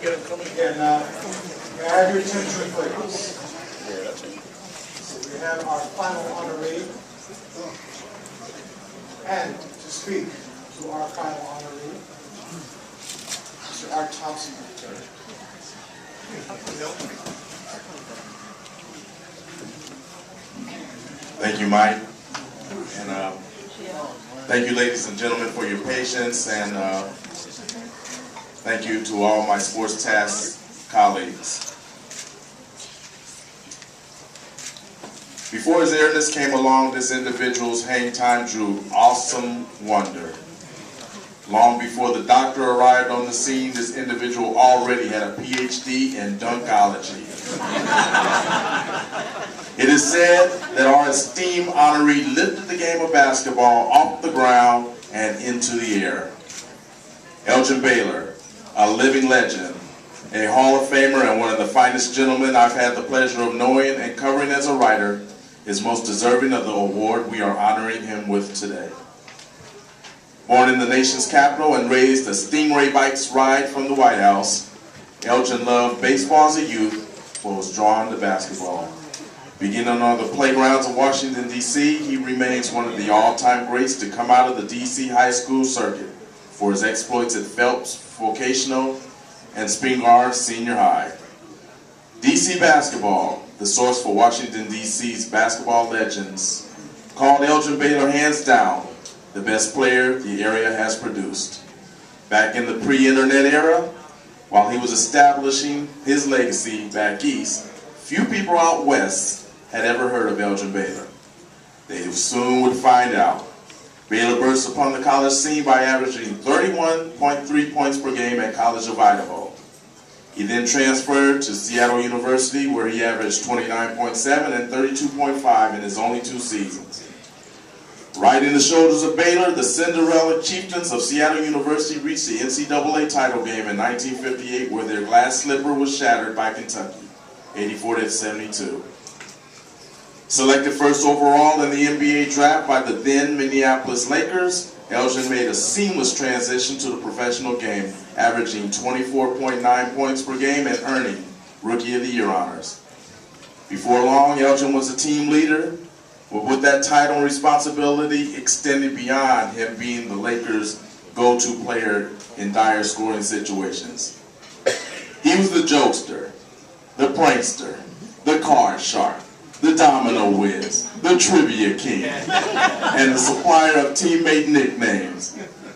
And may I have your attention, please? So we have our final honoree. And to speak to our final honoree, Mr. Art Thompson. Thank you, Mike. And thank you, ladies and gentlemen, for your patience. And thank you to all my sports task colleagues. Before his airness came along, this individual's hang time drew awesome wonder. Long before the doctor arrived on the scene, this individual already had a PhD in dunkology. It is said that our esteemed honoree lifted the game of basketball off the ground and into the air. Elgin Baylor, a living legend, a Hall of Famer, and one of the finest gentlemen I've had the pleasure of knowing and covering as a writer, is most deserving of the award we are honoring him with today. Born in the nation's capital and raised a Stingray bikes ride from the White House, Elgin loved baseball as a youth, but was drawn to basketball. Beginning on the playgrounds of Washington, D.C., he remains one of the all-time greats to come out of the D.C. high school circuit for his exploits at Phelps Vocational and Spingarn Senior High. D.C. basketball, the source for Washington, D.C.'s basketball legends, called Elgin Baylor hands down the best player the area has produced. Back in the pre-internet era, while he was establishing his legacy back east, few people out west had ever heard of Elgin Baylor. They soon would find out. Baylor burst upon the college scene by averaging 31.3 points per game at College of Idaho. He then transferred to Seattle University, where he averaged 29.7 and 32.5 in his only 2 seasons. Riding the shoulders of Baylor, the Cinderella Chieftains of Seattle University reached the NCAA title game in 1958, where their glass slipper was shattered by Kentucky, 84-72. Selected first overall in the NBA draft by the then Minneapolis Lakers, Elgin made a seamless transition to the professional game, averaging 24.9 points per game and earning Rookie of the Year honors. Before long, Elgin was a team leader, but with that title and responsibility extended beyond him being the Lakers' go-to player in dire scoring situations. He was the jokester, the prankster, the card shark, the domino whiz, the trivia king, and the supplier of teammate nicknames.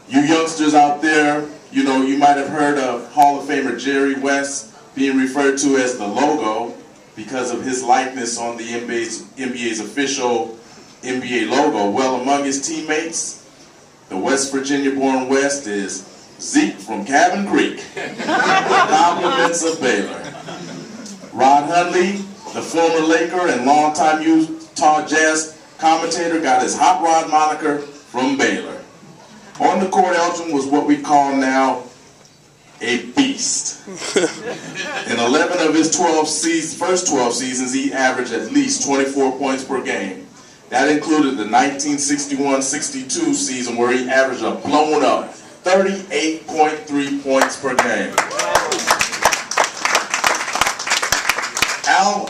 You youngsters out there, you know, you might have heard of Hall of Famer Jerry West being referred to as the Logo because of his likeness on the NBA's official NBA logo. Well, among his teammates, the West Virginia-born West is Zeke from Cabin Creek, compliments of Baylor. Rod Hundley, the former Laker and longtime Utah Jazz commentator, got his Hot Rod moniker from Baylor. On the court, Elgin was what we call now a beast. In 11 of his first 12 seasons, he averaged at least 24 points per game. That included the 1961-62 season, where he averaged a blown up 38.3 points per game.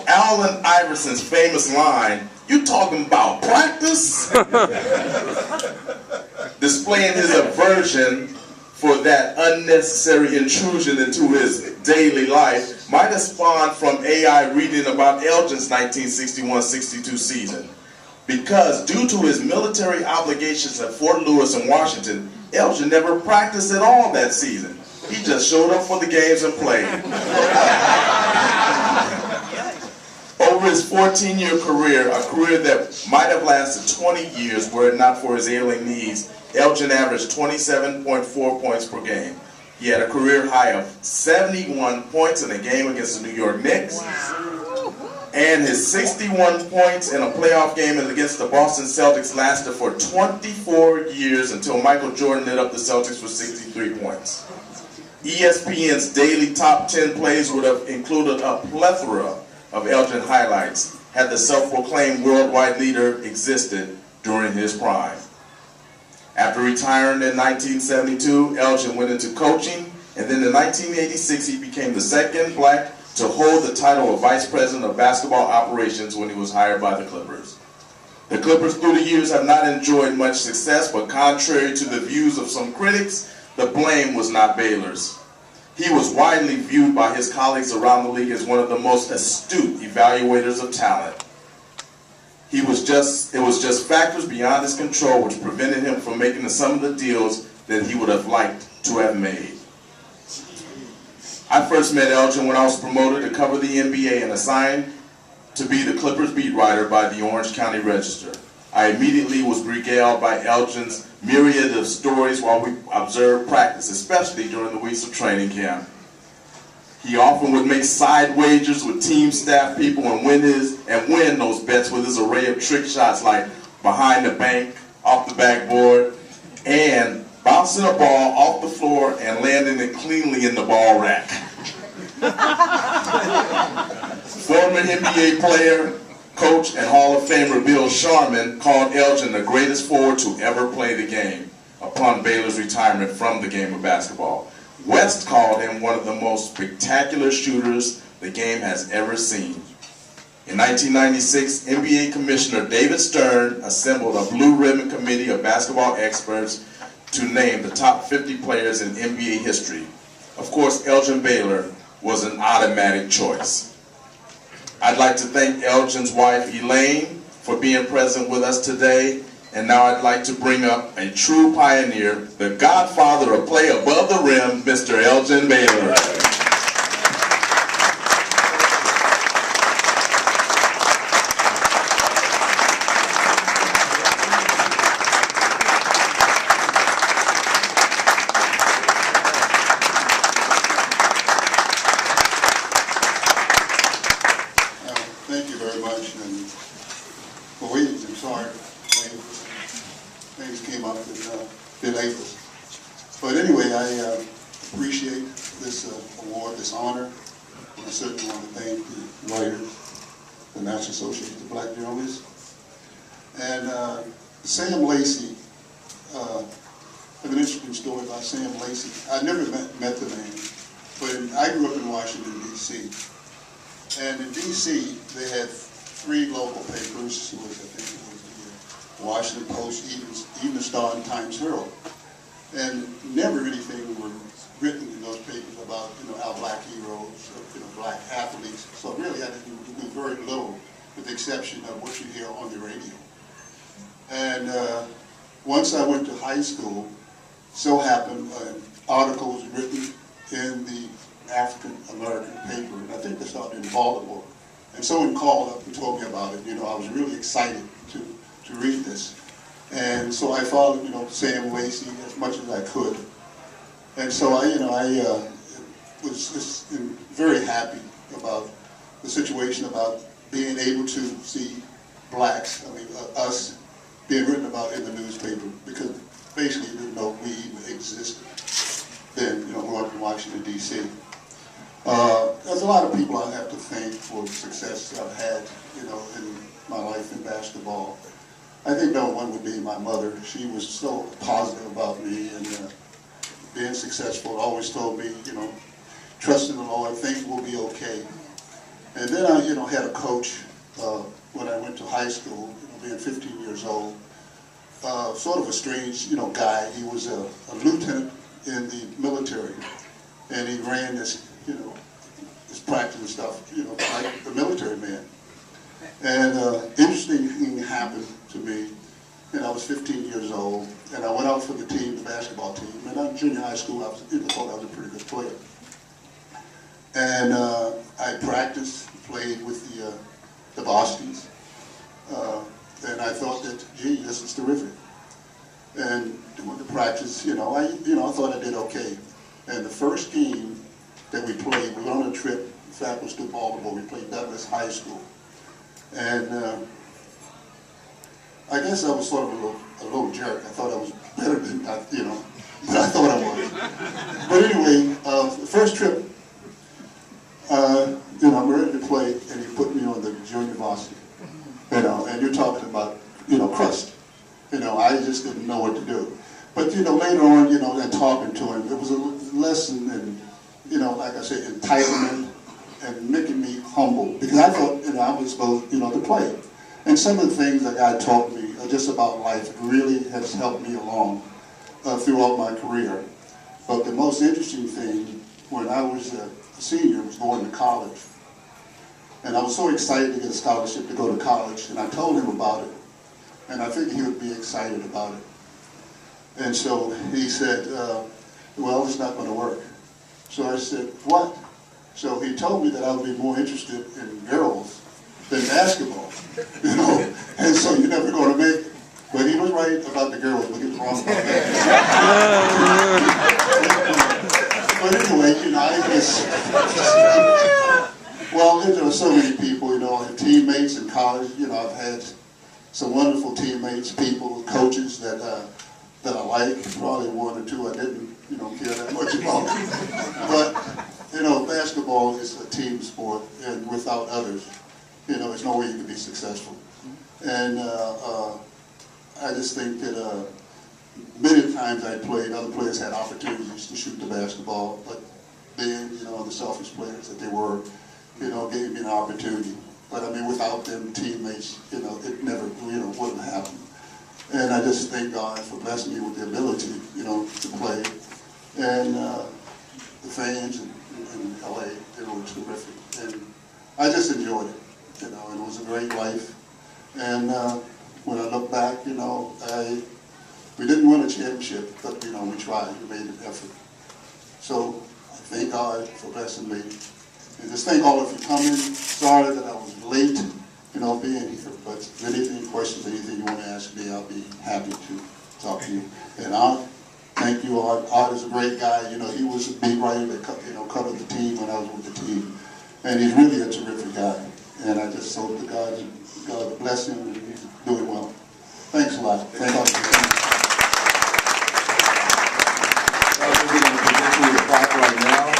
Allen Iverson's famous line, "You talking about practice?" displaying his aversion for that unnecessary intrusion into his daily life, might have spawned from AI reading about Elgin's 1961-62 season. Because due to his military obligations at Fort Lewis in Washington, Elgin never practiced at all that season. He just showed up for the games and played. Over his 14-year career, a career that might have lasted 20 years were it not for his ailing knees, Elgin averaged 27.4 points per game. He had a career high of 71 points in a game against the New York Knicks. Wow. And his 61 points in a playoff game against the Boston Celtics lasted for 24 years until Michael Jordan lit up the Celtics with 63 points. ESPN's daily top 10 plays would have included a plethora of Elgin highlights had the self-proclaimed worldwide leader existed during his prime. After retiring in 1972, Elgin went into coaching And then in 1986, he became the second black to hold the title of Vice President of Basketball Operations when he was hired by the Clippers. The Clippers through the years have not enjoyed much success, but contrary to the views of some critics, the blame was not Baylor's. He was widely viewed by his colleagues around the league as one of the most astute evaluators of talent. It was just factors beyond his control which prevented him from making some of the deals that he would have liked to have made. I first met Elgin when I was promoted to cover the NBA and assigned to be the Clippers beat writer by the Orange County Register. I immediately was regaled by Elgin's myriad of stories while we observed practice, especially during the weeks of training camp. He often would make side wagers with team staff people and win those bets with his array of trick shots like behind the bank, off the backboard, and bouncing a ball off the floor and landing it cleanly in the ball rack. Former NBA player, coach, and Hall of Famer Bill Sharman called Elgin the greatest forward to ever play the game upon Baylor's retirement from the game of basketball. West called him one of the most spectacular shooters the game has ever seen. In 1996, NBA Commissioner David Stern assembled a blue ribbon committee of basketball experts to name the top 50 players in NBA history. Of course, Elgin Baylor was an automatic choice. I'd like to thank Elgin's wife, Elaine, for being present with us today. And now I'd like to bring up a true pioneer, the godfather of play above the rim, Mr. Elgin Baylor. Thank you very much. And for waiting, I'm sorry. Things came up that delayed us. But anyway, I appreciate this award, this honor. And I certainly want to thank the writers, the National Association of Black Journalists. And Sam Lacey, I have an interesting story about Sam Lacey. I never met the man, but I grew up in Washington, D.C. And in D.C., they had 3 local papers. I think it was the Washington Post, Evening Star, and Times Herald. And never anything were written in those papers about, our black heroes, black athletes. So really, I didn't do very little, with the exception of what you hear on the radio. And once I went to high school, so happened an article was written in the African American paper, and I think they started in Baltimore. And someone called up and told me about it. I was really excited to read this. And so I followed, Sam Lacey as much as I could. And so I was just very happy about the situation, about being able to see blacks, us, being written about in the newspaper, because basically didn't know we even existed then, growing up in Washington, D.C. There's a lot of people I have to thank for the success I've had, in my life in basketball. I think number one would be my mother. She was so positive about me and being successful. Always told me, trust in the Lord, things will be okay. And then I, had a coach when I went to high school, being 15 years old. Sort of a strange, guy. He was a lieutenant in the military, and he ran this, his practice and stuff, like the military man. And interesting thing happened to me, and I was 15 years old, and I went out for the team, the basketball team, and in junior high school, I thought I was a pretty good player. And I practiced, played with the varsities, and I thought that, gee, this is terrific. And doing the practice, I thought I did okay. And the first game that we played, we were on a trip, in fact, it was to Baltimore. We played Douglas High School. And I guess I was sort of a little jerk. I thought I was better than, but I thought I was. But anyway, the first trip, I'm ready to play, and he put me on the junior varsity. And you're talking about, crust. I just didn't know what to do. But, later on, and talking to him, it was a lesson in say, entitlement and making me humble, because I thought, I was supposed, to play. And some of the things that God taught me just about life really has helped me along throughout my career. But the most interesting thing, when I was a senior, was going to college. And I was so excited to get a scholarship to go to college, and I told him about it. And I figured he would be excited about it. And so he said, well, it's not going to work. So I said, what? So he told me that I would be more interested in girls than basketball, and so you're never going to make it. But he was right about the girls, but he was wrong about that. But anyway, I just, well, there are so many people, I have teammates in college, I've had some wonderful teammates, people, coaches that I like, probably one or two I didn't, care that much about. But, basketball is a team sport, and without others, there's no way you can be successful. And I just think that many times I played, other players had opportunities to shoot the basketball, but then, the selfish players that they were, gave me an opportunity. But I mean, without them teammates, it never, wouldn't happen. And I just thank God for blessing me with the ability, to play. And the fans in LA, they were terrific. And I just enjoyed it, and it was a great life. And when I look back, we didn't win a championship, but we tried, we made an effort. So I thank God for blessing me. And just thank all of you coming. Sorry that I was late, being here, but if anything, questions, anything you want to ask me, I'll be happy to talk to you. And Art, thank you, Art. Art is a great guy. He was a beat writer that covered the team when I was with the team. And he's really a terrific guy. And I just hope that God bless him and he's doing well. Thanks a lot. Thank God for coming. We're going to present you the plaque right now.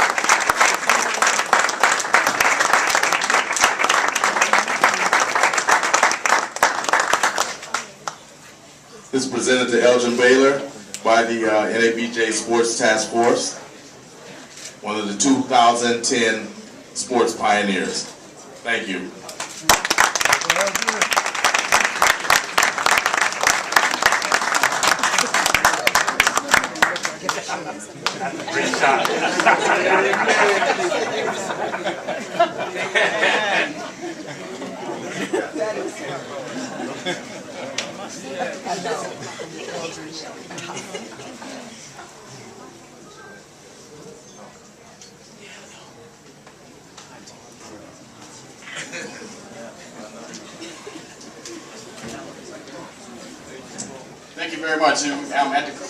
This is presented to Elgin Baylor by the NABJ Sports Task Force, one of the 2010 sports pioneers. Thank you. Great shot. Thank you very much. I'm at the